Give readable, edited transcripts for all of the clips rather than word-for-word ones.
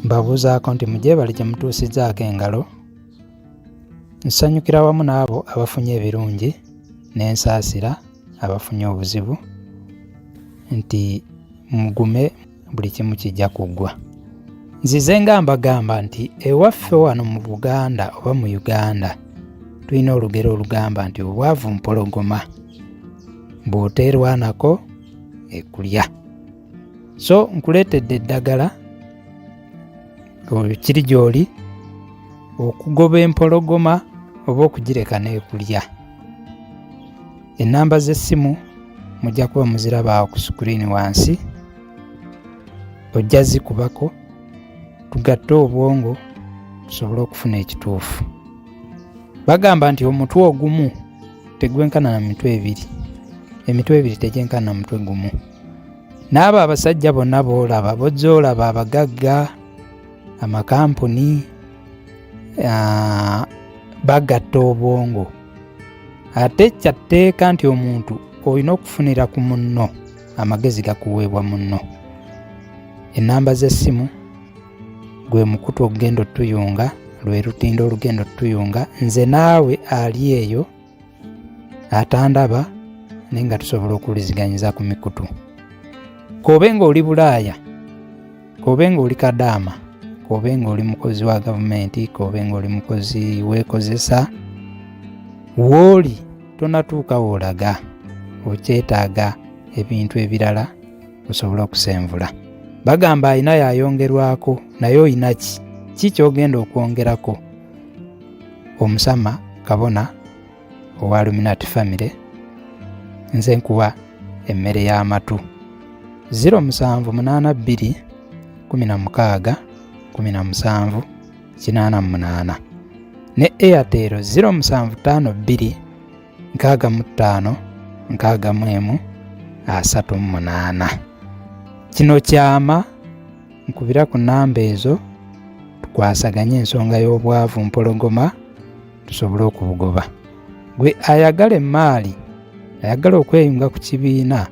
mbabuuzaako nti mugyebale gye mutuusizzaako engalo. Nsanyukira wamu n'abo abafunye ebirungi n'ensaasira abafunye obuzibu nti mugume buli kimu kijja kuggwa. Nzize nga mbagamba nti ewaffe wano mu Buganda oba mu Uganda tulina olugero olugamba nti obwavu mpologoma, bw'oteerwanako ekulya. So nkuleetedde eddagala kiri gy'oli okugoba empologoma oba okugireka n'ekulya. Ennamba z'essimu mujja kuba muziraba awo ku sikuriini wansi, ojja zikubako tugatte obwongo tusobole okufuna ekituufu. Bagamba nti omutwe ogumu tegwenkana na mitwe ebiri, emitwe ebiri tegyenkana na mutwe gumu. N'abo abasajja bonna boolaba, bojja olaba abagagga, amakampuni bagatta obwongo. Ate kyatteeka nti omuntu olina okufunira ku munno, amagezi gakuweebwa munno. Ennamba z'essimu gwe mukutu okugenda otuyunga, lwe lutindo olugenda otuyunga. Nze naawe ali eyo atandaba naye nga tusobola okuliziganyiza ku mikutu. Kobe nga oli Bulaaya, kobe nga oli Kadaama, kobe nga oli mukozi wa gavumenti, kobe nga oli mukozi weekozesa, wooli tonatuuka woolaga, okyetaaga ebintu ebirala osobola okusenvula. Bagamba alina yayongerwako, naye olina ki kyogenda okwongerako? Omusama Kabona owa Luminati Family, nze nkuwa emmere y'amatu. 0782 16 17 88 ne Airtel 0752 65 61 38. Kino kyama nkubira ku nnamba ezo, tukwasaganye ensonga y'obwavu mpologoma tusobole okubugoba. Gwe ayagala emmaali, ayagala okweyunga ku kibiina,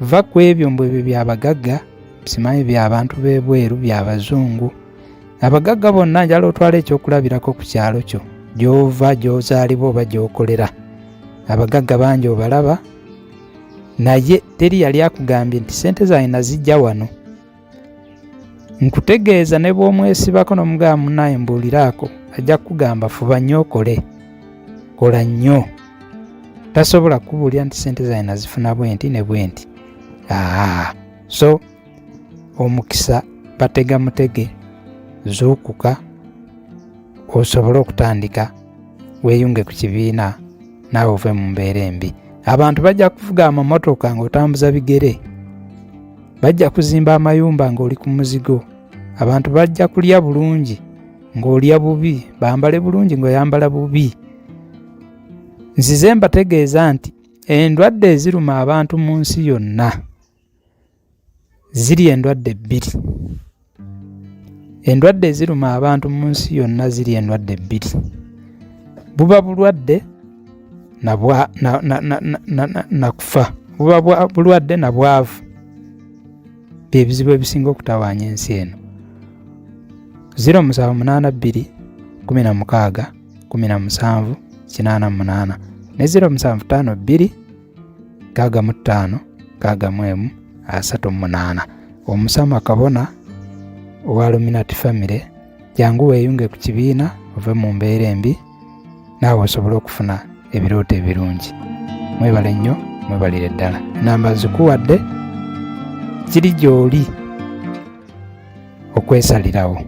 va ku ebyo mbu ebyo by'abagagga, simanyi by'abantu b'ebweru, by'abazungu. Abagagga bonna njala otwala ekyokulabirako ku kyalo kyo, gy'ova, gy'ozaalibwa oba gy'okolera. Abagagga bangi obalaba, naye teri yali akugambye nti ssente zange nazijja wano. Nkutegeeza ne bw'omwesibako n'omugamba munnaye mbuuliraako, ajja kukugamba fuba nnyo okole, kola nnyo. Tasobola kukubuulira nti ssente zange nazifuna bwenti ne bwenti. So omukisa batega mutege, zuukuka osobole okutandika, weeyunge ku kibiina naawe ove mu mbeera embi. Abantu bajja kuvuga amamotoka ng'otambuza bigere, bajja kuzimba amayumba ng'oli ku muzigo, abantu bajja kulya bulungi ng'olya bubi, bambale bulungi ng'oyambala bubi. Nzize mbategeeza nti endwadde eziruma abantu mu nsi yonna ziri endwadde bbiri. Endwadde eziruma abantu mu nsi yonna ziri endwadde bbiri. Buba bulwadde na kufa, buba bulwadde na bwavu. Bye bizibu ebisinga okutawaanya ensi eno. 0782 16 17 88 ne 0752 65 61 38. Omusama Kabona owa Luminati Family, jangu weeyunge ku kibiina ove mu mbeera embi naawe osobole okufuna ebirooto ebirungi. Mwebale nnyo, mwebalire ddala. Ennamba zikuwadde, kiri gy'oli okwesalirawo.